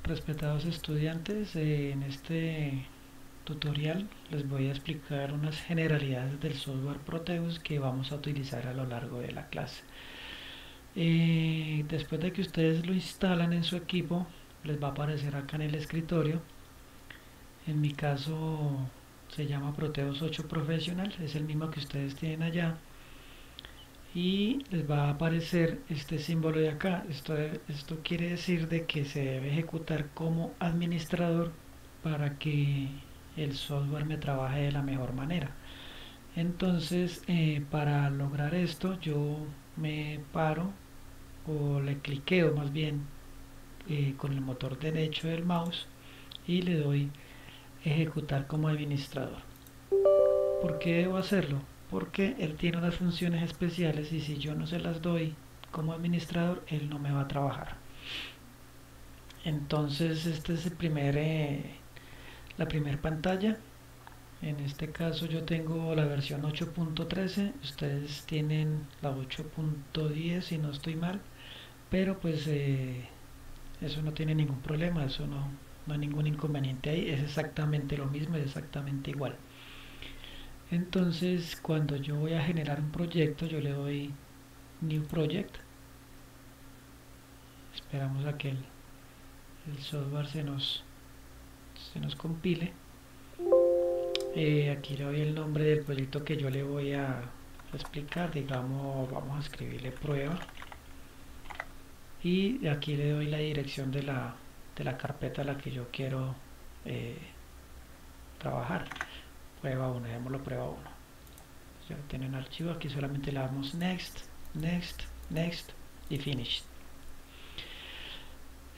Respetados estudiantes, en este tutorial les voy a explicar unas generalidades del software Proteus que vamos a utilizar a lo largo de la clase. Después de que ustedes lo instalan en su equipo, les va a aparecer acá en el escritorio. En mi caso se llama Proteus 8 Professional, es el mismo que ustedes tienen allá. Y les va a aparecer este símbolo de acá. Esto quiere decir de que se debe ejecutar como administrador para que el software me trabaje de la mejor manera. Entonces, para lograr esto, yo me paro o le cliqueo más bien con el motor derecho del mouse y le doy ejecutar como administrador. ¿Por qué debo hacerlo? Porque él tiene unas funciones especiales y si yo no se las doy como administrador, él no me va a trabajar. Entonces, este es la primera pantalla. En este caso yo tengo la versión 8.13, ustedes tienen la 8.10 si no estoy mal, pero pues eso no tiene ningún problema, eso no hay ningún inconveniente ahí, es exactamente lo mismo, es exactamente igual. Entonces, cuando yo voy a generar un proyecto, yo le doy New Project. Esperamos a que el software se nos compile. Aquí le doy el nombre del proyecto que yo le voy a explicar. Digamos, vamos a escribirle prueba. Y aquí le doy la dirección de la carpeta a la que yo quiero eh, trabajar. Prueba 1, démoslo prueba 1. Ya tienen archivo, aquí solamente le damos next, next, next y finish.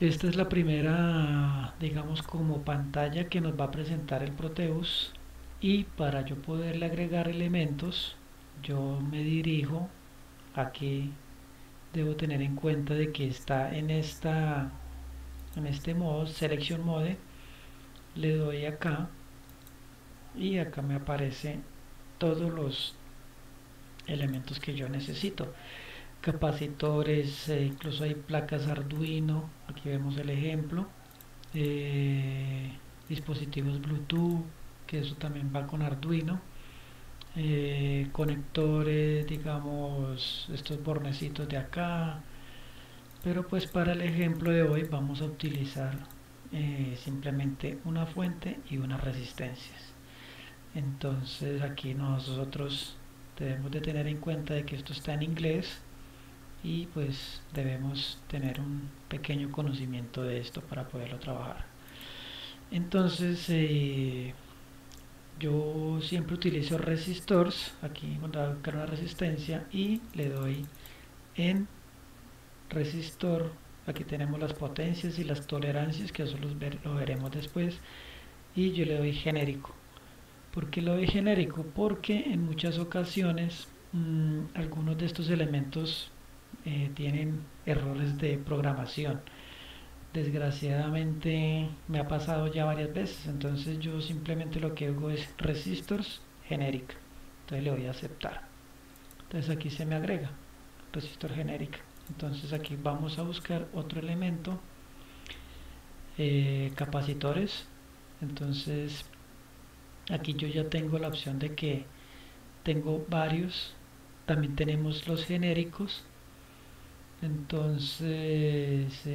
Esta es la primera, digamos, como pantalla que nos va a presentar el Proteus, y para yo poderle agregar elementos, yo me dirijo aquí. Debo tener en cuenta de que está en este modo, Selection Mode. Le doy acá y acá me aparece todos los elementos que yo necesito. Capacitores, incluso hay placas Arduino, aquí vemos el ejemplo, dispositivos Bluetooth, que eso también va con Arduino, conectores, digamos, estos bornecitos de acá, pero pues para el ejemplo de hoy vamos a utilizar simplemente una fuente y unas resistencias. Entonces aquí nosotros debemos de tener en cuenta de que esto está en inglés y pues debemos tener un pequeño conocimiento de esto para poderlo trabajar. Entonces yo siempre utilizo resistors aquí cuando voy a buscar una resistencia y le doy en resistor. Aquí tenemos las potencias y las tolerancias, que eso lo veremos después, y yo le doy genérico. ¿Por qué lo doy genérico? Porque en muchas ocasiones algunos de estos elementos tienen errores de programación. Desgraciadamente me ha pasado ya varias veces, entonces yo simplemente lo que hago es resistors generic. Entonces le voy a aceptar. Entonces aquí se me agrega resistor generic. Entonces aquí vamos a buscar otro elemento, capacitores. Entonces aquí yo ya tengo la opción de que tengo varios. También tenemos los genéricos. Entonces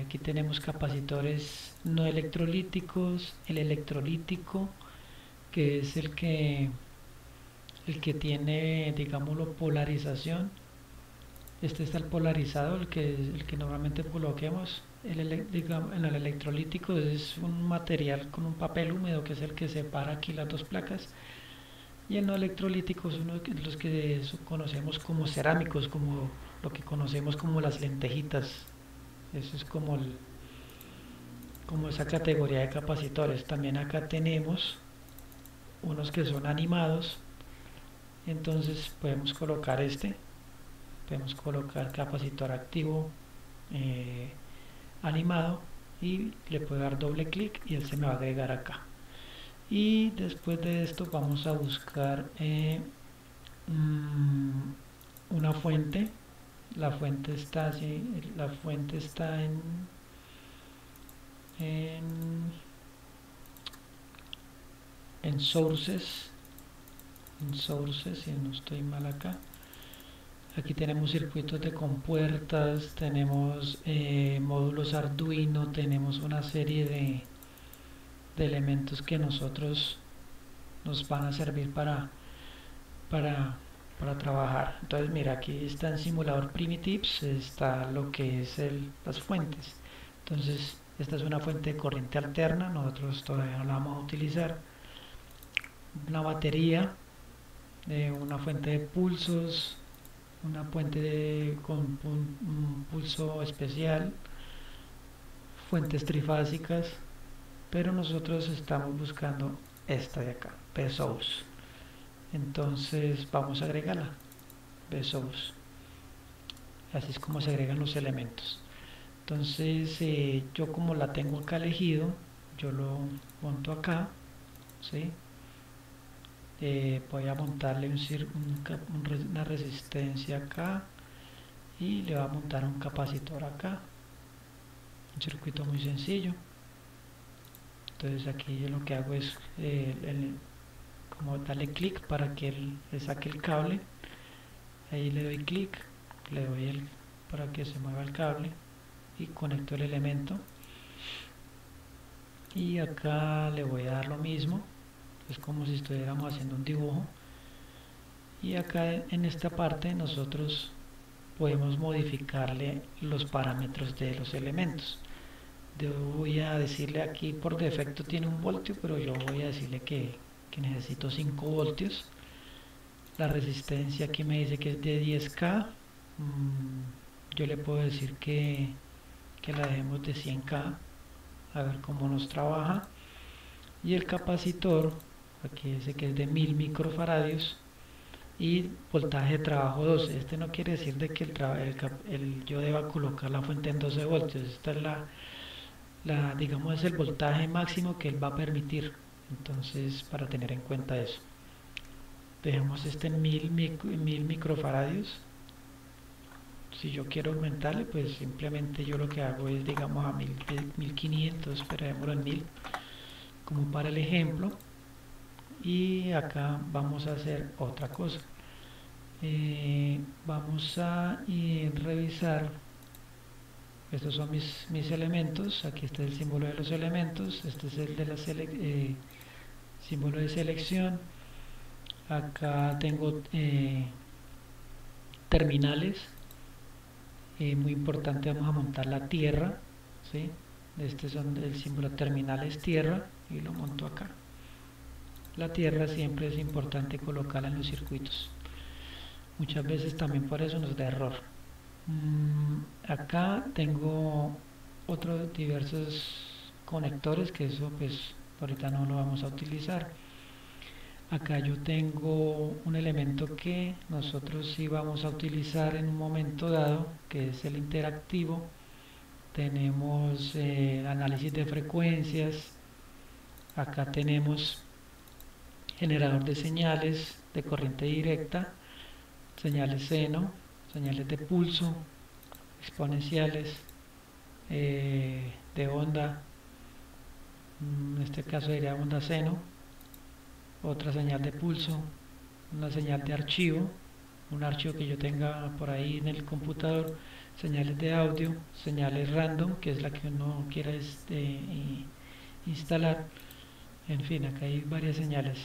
aquí tenemos capacitores no electrolíticos, el electrolítico, que es el que tiene, digámoslo, polarización. Este está el polarizado, el que normalmente coloquemos. Digamos, en el electrolítico es un material con un papel húmedo, que es el que separa aquí las dos placas. Y el no electrolítico es uno de los que conocemos como cerámicos, como lo que conocemos como las lentejitas. Eso es como esa categoría de capacitores. También acá tenemos unos que son animados. Entonces podemos colocar capacitor activo animado, y le puedo dar doble clic y él se me va a agregar acá. Y después de esto vamos a buscar una fuente. La fuente está así, la fuente está en en sources, si no estoy mal acá. Aquí tenemos circuitos de compuertas, tenemos módulos Arduino, tenemos una serie de elementos que nosotros nos van a servir para, para trabajar. Entonces mira, aquí está en simulador primitives, está lo que es las fuentes. Entonces esta es una fuente de corriente alterna, nosotros todavía no la vamos a utilizar. Una batería, una fuente de pulsos, una fuente con un pulso especial, fuentes trifásicas, pero nosotros estamos buscando esta de acá, P-Source. Entonces vamos a agregarla, P-Source. Así es como se agregan los elementos. Entonces yo como la tengo acá elegido, yo lo monto acá, ¿sí? Voy a montarle una resistencia acá y le voy a montar un capacitor acá, un circuito muy sencillo. Entonces aquí yo lo que hago es como darle clic para que él le saque el cable. Ahí le doy clic, le doy para que se mueva el cable y conecto el elemento. Y acá le voy a dar lo mismo, es como si estuviéramos haciendo un dibujo. Y acá en esta parte nosotros podemos modificarle los parámetros de los elementos. Yo voy a decirle aquí por defecto tiene 1 voltio, pero yo voy a decirle que necesito 5 voltios. La resistencia aquí me dice que es de 10K. Yo le puedo decir que la dejemos de 100K, a ver cómo nos trabaja. Y el capacitor aquí dice que es de 1000 microfaradios y voltaje de trabajo 12. Este no quiere decir de que yo deba colocar la fuente en 12 voltios. Esta es digamos es el voltaje máximo que él va a permitir. Entonces, para tener en cuenta eso, dejemos este en 1000 microfaradios. Si yo quiero aumentarle, pues simplemente yo lo que hago es, digamos, a 1500, pero dejémoslo en 1000 como para el ejemplo. Y acá vamos a hacer otra cosa. Vamos a revisar. Estos son mis elementos. Aquí está el símbolo de los elementos. Este es el de la símbolo de selección. Acá tengo terminales. Muy importante, vamos a montar la tierra, ¿sí? Este son el símbolo terminales tierra y lo monto acá. La tierra siempre es importante colocarla en los circuitos. Muchas veces también por eso nos da error. Acá tengo otros diversos conectores que eso pues ahorita no lo vamos a utilizar. Acá yo tengo un elemento que nosotros sí vamos a utilizar en un momento dado, que es el interactivo. Tenemos análisis de frecuencias. Acá tenemos generador de señales de corriente directa, señales seno, señales de pulso, exponenciales, de onda, en este caso sería onda seno, otra señal de pulso, una señal de archivo, un archivo que yo tenga por ahí en el computador, señales de audio, señales random, que es la que uno quiera instalar. En fin, acá hay varias señales.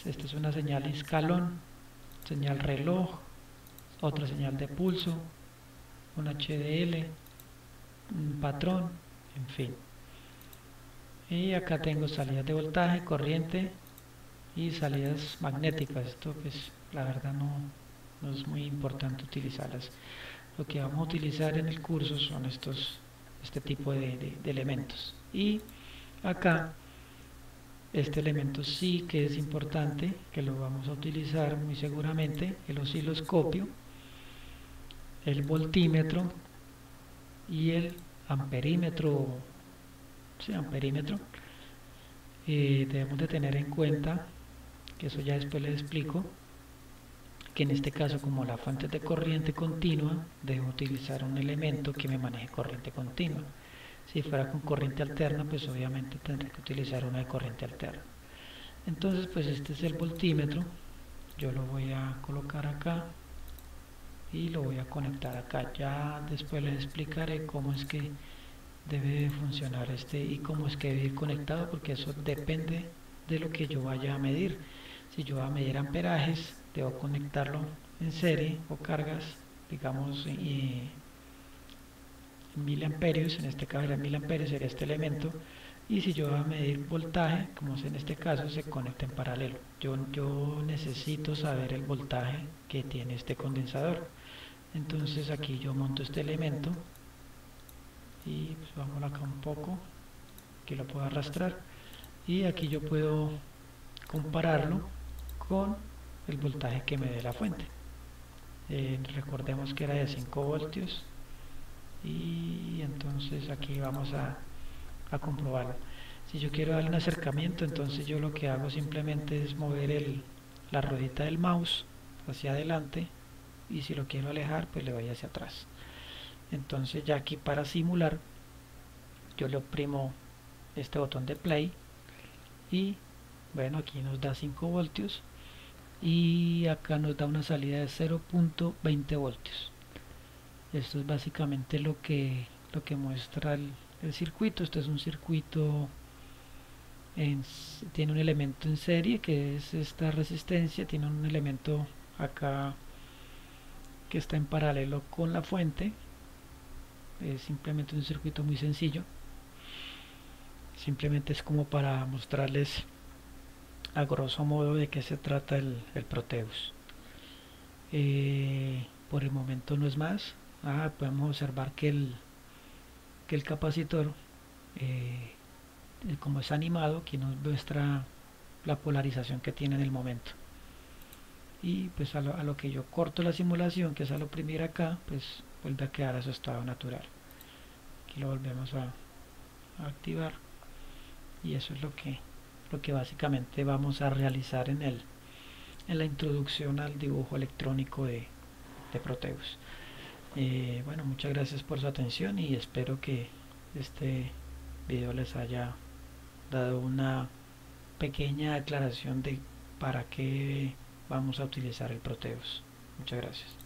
Esta es una señal escalón, señal reloj, otra señal de pulso, un HDL, un patrón, en fin. Y acá tengo salidas de voltaje, corriente y salidas magnéticas. Esto pues la verdad no es muy importante utilizarlas. Lo que vamos a utilizar en el curso son este tipo de elementos. Y acá este elemento sí que es importante, que lo vamos a utilizar muy seguramente, el osciloscopio, el voltímetro y el amperímetro. Sí, amperímetro. Debemos de tener en cuenta, que eso ya después les explico, que en este caso como la fuente es de corriente continua, debo utilizar un elemento que me maneje corriente continua. Si fuera con corriente alterna, pues obviamente tendré que utilizar una de corriente alterna. Entonces pues este es el voltímetro, yo lo voy a colocar acá y lo voy a conectar acá. Ya después les explicaré cómo es que debe funcionar este y cómo es que debe ir conectado, porque eso depende de lo que yo vaya a medir. Si yo voy a medir amperajes, debo conectarlo en serie o cargas, digamos, en miliamperios, en este caso en miliamperios sería este elemento, y si yo voy a medir voltaje, como es en este caso, se conecta en paralelo. Yo necesito saber el voltaje que tiene este condensador. Entonces aquí yo monto este elemento y pues vamos acá un poco, que lo puedo arrastrar, y aquí yo puedo compararlo con el voltaje que me dé la fuente. Recordemos que era de 5 voltios y entonces aquí vamos a comprobarlo. Si yo quiero darle un acercamiento, entonces yo lo que hago simplemente es mover la ruedita del mouse hacia adelante, y si lo quiero alejar pues le doy hacia atrás. Entonces ya aquí para simular yo le oprimo este botón de play y bueno, aquí nos da 5 voltios y acá nos da una salida de 0.20 voltios. Esto es básicamente lo que muestra el circuito. Este es un circuito tiene un elemento en serie que es esta resistencia, tiene un elemento acá que está en paralelo con la fuente. Es simplemente un circuito muy sencillo, simplemente es como para mostrarles a grosso modo de qué se trata el Proteus. Por el momento no es más. Podemos observar que el capacitor, eh, como es animado, aquí nos muestra la polarización que tiene en el momento. Y pues a lo que yo corto la simulación, que es al oprimir acá, pues vuelve a quedar a su estado natural. Aquí lo volvemos a activar y eso es lo que básicamente vamos a realizar en la introducción al dibujo electrónico de Proteus. Bueno, muchas gracias por su atención y espero que este video les haya dado una pequeña aclaración de para qué vamos a utilizar el Proteus. Muchas gracias.